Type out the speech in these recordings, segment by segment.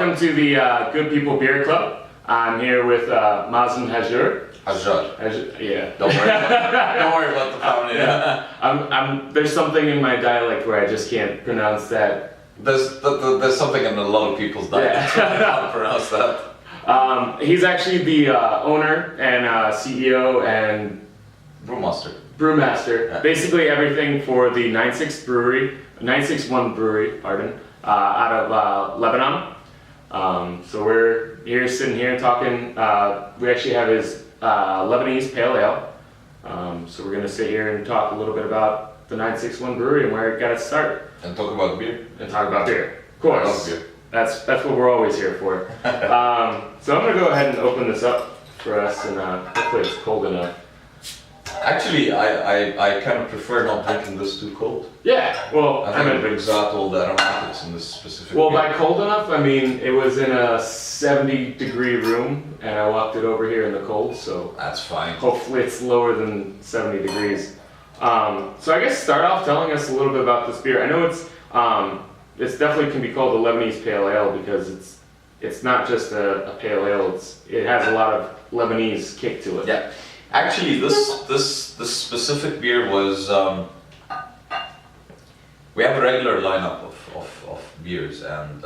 welcome to the Good People Beer Club. I'm here with Mazen Hajur. Yeah. Don't worry about the family. Yeah. There's something in my dialect where I just can't pronounce that. There's something in a lot of people's dialect. Yeah. I can't pronounce that. He's actually the owner and CEO and brewmaster. Yeah. Basically everything for the 961 Brewery, out of Lebanon. So we're here sitting here talking. We actually have his Lebanese Pale Ale. So we're gonna sit here and talk a little bit about the 961 Brewery and where it got its start. And talk about beer. And talk about beer. Of course. I love beer. That's what we're always here for. So I'm gonna go ahead and open this up for us, and hopefully it's cold enough. Actually, I kind of prefer not drinking this too cold. Yeah, well, I think it brings out all the aromatics in this specific well, beer. by cold enough, I mean it was in a 70-degree room, and I walked it over here in the cold, so That's fine. hopefully it's lower than 70 degrees. So I guess start off telling us a little bit about this beer. I know it's definitely can be called a Lebanese Pale Ale because it's not just a pale ale. It has a lot of Lebanese kick to it. Yeah. Actually, this specific beer was. We have a regular lineup of beers, and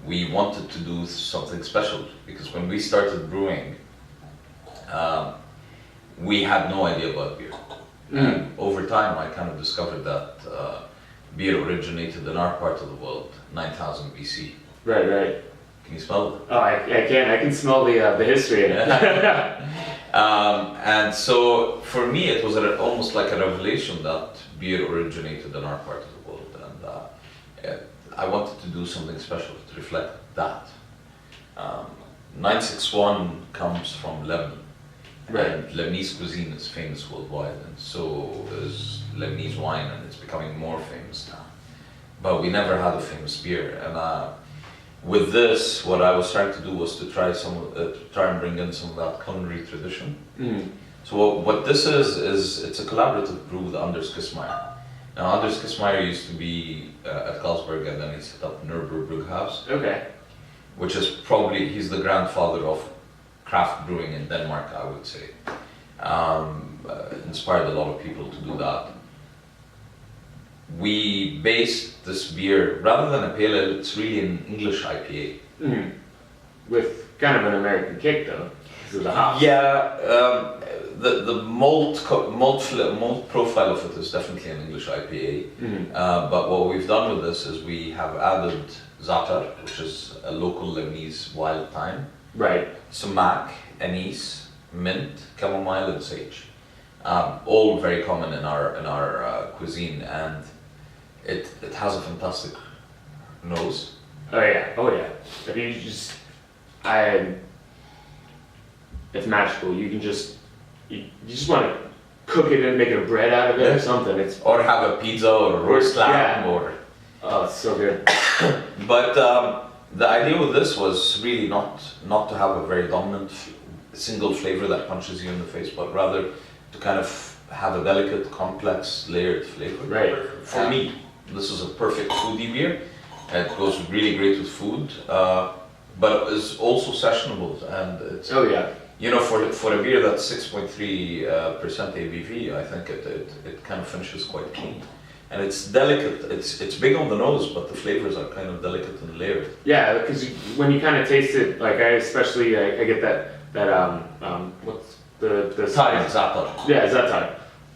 we wanted to do something special because when we started brewing, we had no idea about beer. And over time, I kind of discovered that beer originated in our part of the world, 9000 BC. Right. Can you smell it? Oh, I can. I can smell the history in it. And so for me it was almost like a revelation that beer originated in our part of the world, and I wanted to do something special to reflect that. 961 comes from Lebanon, and Lebanese cuisine is famous worldwide, and so is Lebanese wine, and it's becoming more famous now. But we never had a famous beer, and with this, what I was trying to do was to try and bring in some of that culinary tradition. So what this is it's a collaborative brew with Anders Kissmeyer. Now Anders Kissmeyer used to be at Carlsberg, and then he set up Nürburgring Brewhouse. Okay. Which is he's the grandfather of craft brewing in Denmark, I would say. Inspired a lot of people to do that. We based this beer, rather than a pale ale, it's really an English IPA. With kind of an American kick though, because of the hops. Yeah, the malt profile of it is definitely an English IPA. But what we've done with this is we have added za'atar, which is a local Lebanese wild thyme. Right. Sumac, anise, mint, chamomile, and sage. All very common in our cuisine, and it has a fantastic nose. Oh yeah. If you just, it's magical. You can just, you just want to cook it and make a bread out of it or something. Or have a pizza or a roast lamb Oh, it's so good. But the idea with this was really not to have a very dominant single flavor that punches you in the face, but rather to kind of have a delicate, complex, layered flavor. Right. For me, this is a perfect foodie beer. It goes really great with food, but it's also sessionable, and it's. Oh yeah. You know, for a beer that's 6.3% ABV, I think it kind of finishes quite clean, and it's delicate. It's big on the nose, but the flavors are kind of delicate and layered. Yeah, because when you kind of taste it, like I get that what's the Za'atar. Yeah, za'atar.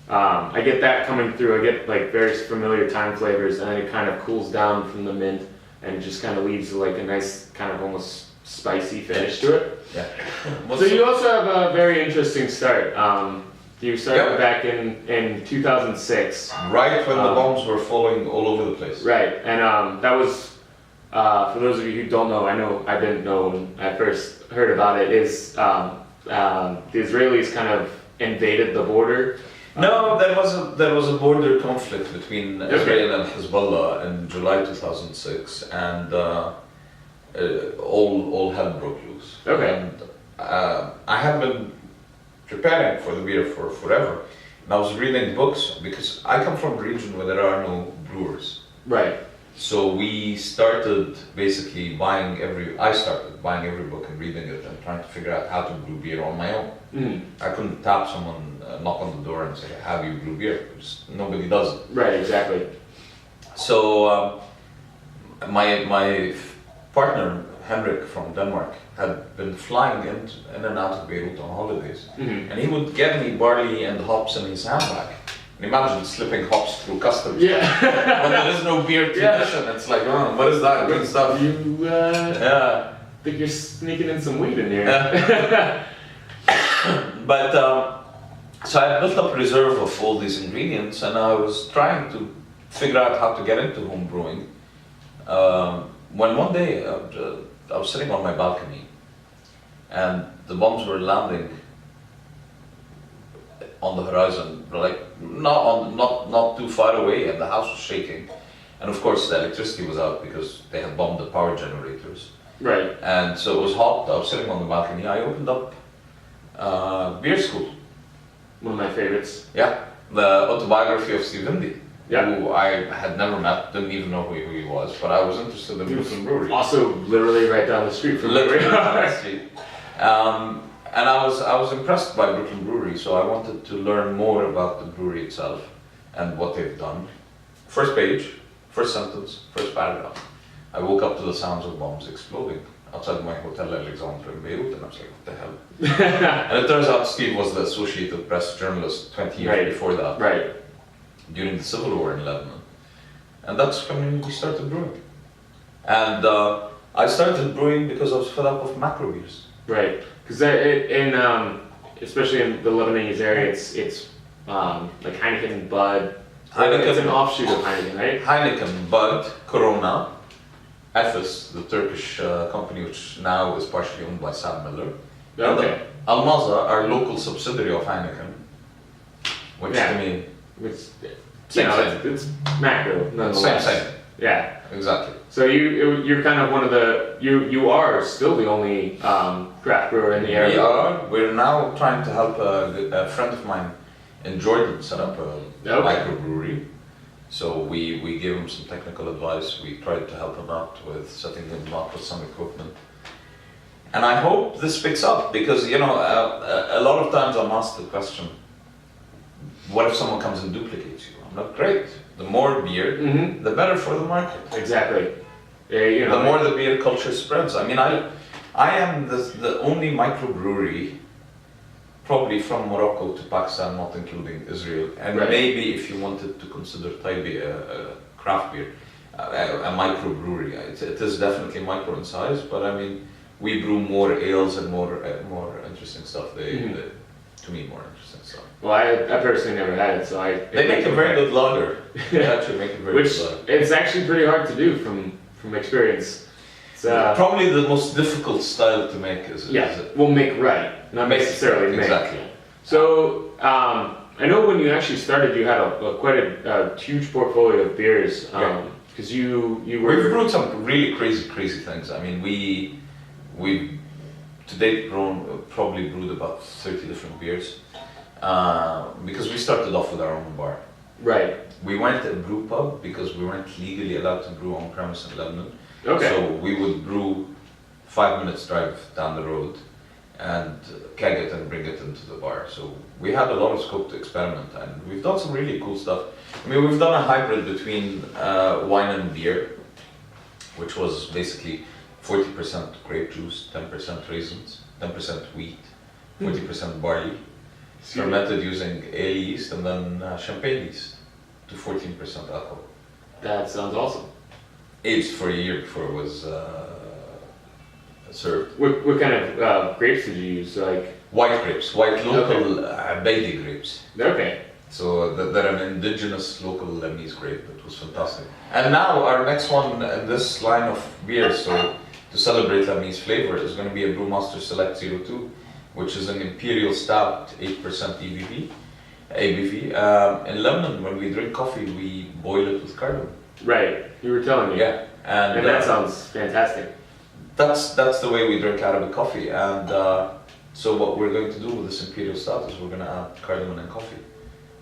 I get that coming through. I get like very familiar thyme flavors, and then it kind of cools down from the mint, and it just kind of leaves like a nice kind of almost spicy finish to it. Yeah. So you also have a very interesting start. You started back in 2006. Right when the bombs were falling all over the place. Right, and that was, for those of you who don't know, I didn't know when I first heard about it, is the Israelis kind of invaded the border. No, there was a border conflict between Israel and Hezbollah in July 2006, and all hell broke loose. Okay. And I had been preparing for the beer for forever, and I was reading books because I come from a region where there are no brewers. Right. So we started basically I started buying every book and reading it and trying to figure out how to brew beer on my own. Mm. I couldn't tap someone, knock on the door and say, how do you brew beer? Because nobody does it. Right, exactly. So my partner, Henrik from Denmark, had been flying in and out of Beirut on holidays. Mhm. And he would get me barley and hops in his handbag. And imagine slipping hops through customs. Yeah. When there is no beer tradition, it's like, oh, what is that good stuff? You Yeah. think you're sneaking in some weed in here. Yeah. But so I built up a reserve of all these ingredients, and I was trying to figure out how to get into home brewing. When one day I was sitting on my balcony, and the bombs were landing on the horizon, like not too far away, and the house was shaking. And of course, the electricity was out because they had bombed the power generators. Right. And so it was hot. I was sitting on the balcony. I opened up Beer School. One of my favorites. Yeah, the autobiography of Steve Hindy, Yeah. who I had never met, didn't even know who he was, but I was interested in Brooklyn Brewery. Also, literally right down the street from Literally where we down are. the street. And I was impressed by Brooklyn Brewery, so I wanted to learn more about the brewery itself and what they've done. First page, first sentence, first paragraph. I woke up to the sounds of bombs exploding outside my hotel Alexandra in Beirut, and I was like, what the hell? And it turns out Steve was the Associated Press journalist 20 years Right. before that, Right. during the civil war in Lebanon. And that's when we started brewing. And I started brewing because I was fed up with macro beers. Right. Because especially in the Lebanese area, it's like Heineken, Bud. Heineken. It's an offshoot of Heineken, right? Heineken, Bud, Corona, Efes, the Turkish company which now is partially owned by Sam Miller. Okay. Almaza, our local subsidiary of Heineken, which Yeah. to me, It's, Same, it's macro, nonetheless. same, Yeah. exactly. So you're kind of one of the you are still the only craft brewer in the area. We're now trying to help a friend of mine in Jordan set up a microbrewery. So we gave him some technical advice. We tried to help him out with setting him up with some equipment. And I hope this picks up because, you know, a lot of times I'm asked the question, what if someone comes and duplicates you? I'm like, great. The more beer, Mm-hmm. the better for the market. Exactly. You know, The more the beer culture spreads. I mean, I am the only microbrewery probably from Morocco to Pakistan, not including Israel. And Right. maybe if you wanted to consider Taibi a craft beer, a microbrewery. It is definitely micro in size, but I mean, we brew more ales and more interesting stuff. Mhm. To me, more interesting stuff. well, I personally never had it, so They make a very good lager. They actually make a very Which good lager. it's actually pretty hard to do from experience. It's, Probably the most difficult style to make is we'll make right, not necessarily make. Exactly. So I know when you actually started, you had quite a huge portfolio of beers. Because you were We've brewed some really crazy things. I mean, we've to date probably brewed about 30 different beers because we started off with our own bar. right. We went to a brew pub because we weren't legally allowed to brew on premise in Lebanon. Okay. So we would brew 5 minutes drive down the road and keg it and bring it into the bar. So we had a lot of scope to experiment, and we've done some really cool stuff. I mean, we've done a hybrid between wine and beer, which was basically 40% grape juice, 10% raisins, 10% wheat, 40% barley, fermented using ale yeast and then champagne yeast to 14% alcohol. That sounds awesome. Aged for a year before it was served. What kind of grapes did you use? Like White grapes, white local Beide grapes. okay. So they're an indigenous local Lebanese grape. It was fantastic. And now our next one in this line of beers, so to celebrate Lebanese flavor, is going to be a Brewmaster Select 02, which is an imperial stout, 8% ABV. In Lebanon, when we drink coffee, we boil it with cardamom. Right. You were telling me. Yeah, And that sounds fantastic. that's the way we drink Arabic coffee. And so what we're going to do with this imperial stout is we're going to add cardamom and coffee.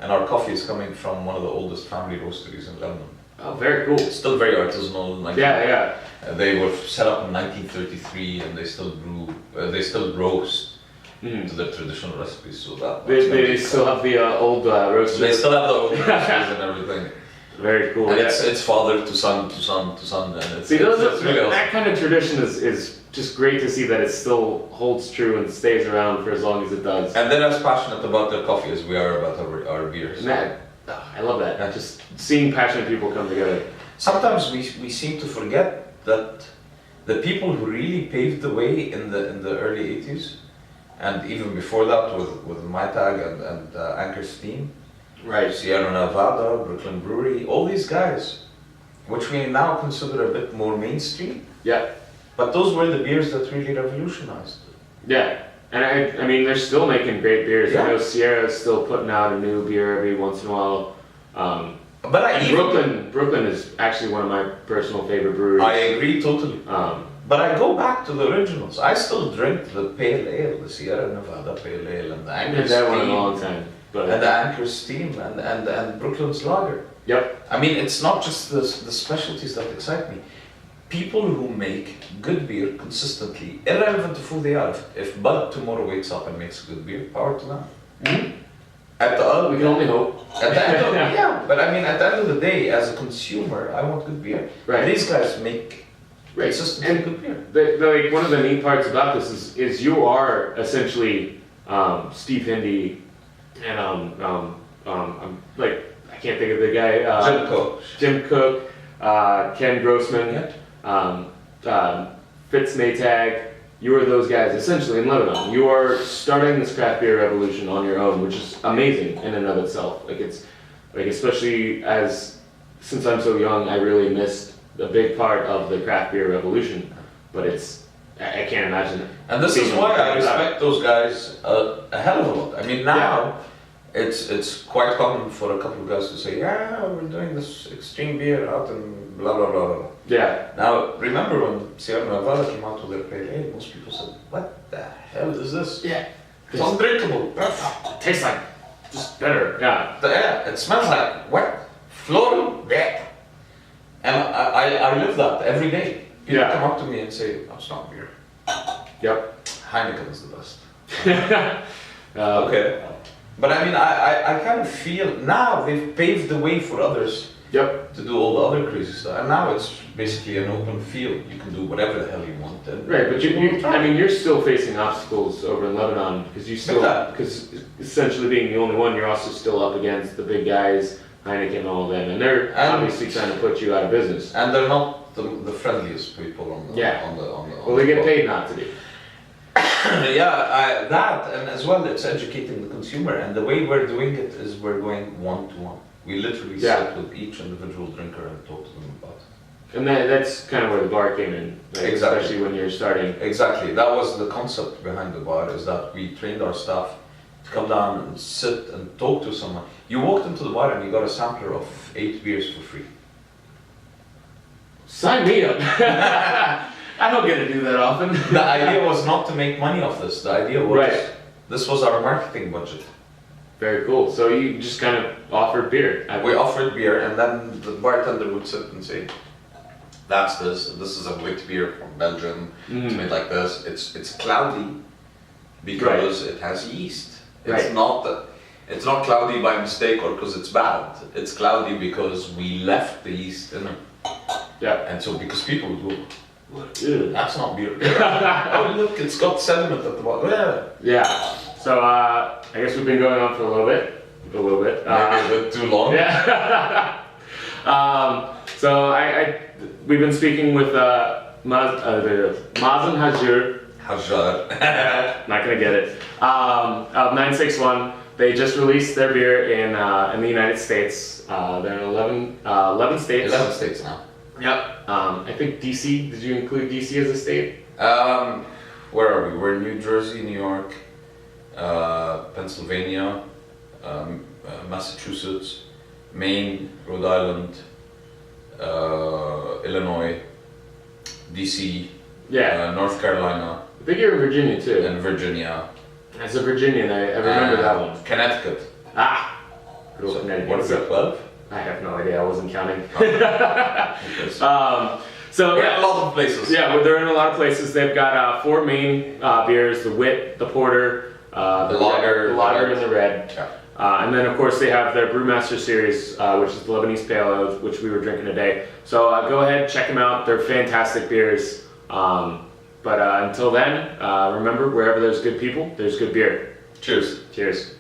And our coffee is coming from one of the oldest family roasteries in Lebanon. Oh, very cool. Still very artisanal. Like, Yeah. they were set up in 1933, and they still brew. They still roast to the traditional recipes. So They still have the old roasters. They still have the old roasters and everything. Very cool. And Yeah. it's father to son to son to son, and it's, See, it's really awesome. that kind of tradition is just great to see that it still holds true and stays around for as long as it does. And they're as passionate about their coffee as we are about our beers. And I love that. Just seeing passionate people come together. Sometimes we seem to forget that the people who really paved the way in the early 80s, and even before that with Maytag and Anchor Steam, Right. Sierra Nevada, Brooklyn Brewery, all these guys, which we now consider a bit more mainstream, Yeah. but those were the beers that really revolutionized it. Yeah. And I mean, they're still making great beers. Yeah. I know Sierra's still putting out a new beer every once in a while. But Brooklyn is actually one of my personal favorite breweries. I agree totally. Um, But I go back to the originals. I still drink the Pale Ale, the Sierra Nevada Pale Ale, and the I Anchor haven't had one in a Steam, long time. But and the Anchor Steam, and Brooklyn's Lager. Yep. I mean, it's not just the specialties that excite me. People who make good beer consistently, irrelevant of who they are. If Bud tomorrow wakes up and makes good beer, power to them. At the we can only hope. At the end of, yeah, but I mean, at the end of the day, as a consumer, I want good beer. Right. These guys make Right. consistently And good beer. like one of the neat parts about this is you are essentially Steve Hindy and I'm like I can't think of the guy Jim Cook, Ken Grossman, Fitz Maytag. You are those guys essentially in Lebanon. You are starting this craft beer revolution on your own, which is amazing in and of itself. Like it's like especially since I'm so young, I really missed a big part of the craft beer revolution. But I can't imagine. And this is being why I without it. respect those guys a hell of a lot. I mean, now it's quite common for a couple of guys to say, yeah, we're doing this extreme beer out in blah blah blah blah. Yeah. Now, remember when Sierra Nevada came out with their pale ale, most people said, what the hell is this? Yeah. It's undrinkable. It tastes like just better. Yeah. It smells like what? Floral? Yeah. And I live that every day. People Yeah. come up to me and say, oh, it's not beer. Yep. Heineken is the best. Okay. Okay. But I mean, I kind of feel now they've paved the way for others Yep. to do all the other crazy stuff. And now it's basically an open field. You can do whatever the hell you want. And Right, but people try. I mean, you're still facing obstacles over in Lebanon because essentially being the only one, you're also still up against the big guys, Heineken and all of them, and they're obviously trying to put you out of business. And they're not the friendliest people on the, Yeah. on the Well, they get paid not to be. Yeah, that, and as well, it's educating the consumer. And the way we're doing it is we're going one-to-one. We literally sit with each individual drinker and talk to them about it. And that's kind of where the bar came in, like, Exactly. especially when you're starting. Exactly, that was the concept behind the bar, is that we trained our staff to come down and sit and talk to someone. You walked into the bar and you got a sampler of 8 beers for free. Sign me up. I don't get to do that often. The idea was not to make money off this. The idea was, Right. this was our marketing budget. Very cool. So you just kind of offered beer. We offered beer, and then the bartender would sit and say, that's this. This is a wheat beer from Belgium. It's made like this. It's cloudy because it has yeast. It's not cloudy by mistake or because it's bad. It's cloudy because we left the yeast in it. Yeah. And so because people would go, Ew. that's not beer. Oh look, it's got sediment at the bottom. Yeah. Yeah. So I guess we've been going on for a little bit. Maybe a bit too long. Yeah. So we've been speaking with Mazen Hajur. Hajar. Not gonna get it. Of 961. They just released their beer in the United States. They're in 11 states. 11 states now. Yep. I think DC. Did you include DC as a state? Where are we? We're in New Jersey, New York, Pennsylvania, Massachusetts, Maine, Rhode Island, Illinois, DC, North Carolina, I think you're in Virginia too. and Virginia. As a Virginian, I remember that one. Connecticut. Ah! Good old So, Connecticut. what is it, 12? I have no idea. I wasn't counting. Because So we're yeah, in a lot of places. yeah, well, they're in a lot of places. They've got 4 main beers: the wit, the porter, The lager, the lager, the and the red. Yeah. And then of course they have their Brewmaster series, which is the Lebanese Pale Ale, which we were drinking today. So go ahead, check them out. They're fantastic beers. But until then, remember, wherever there's good people, there's good beer. Cheers. Cheers.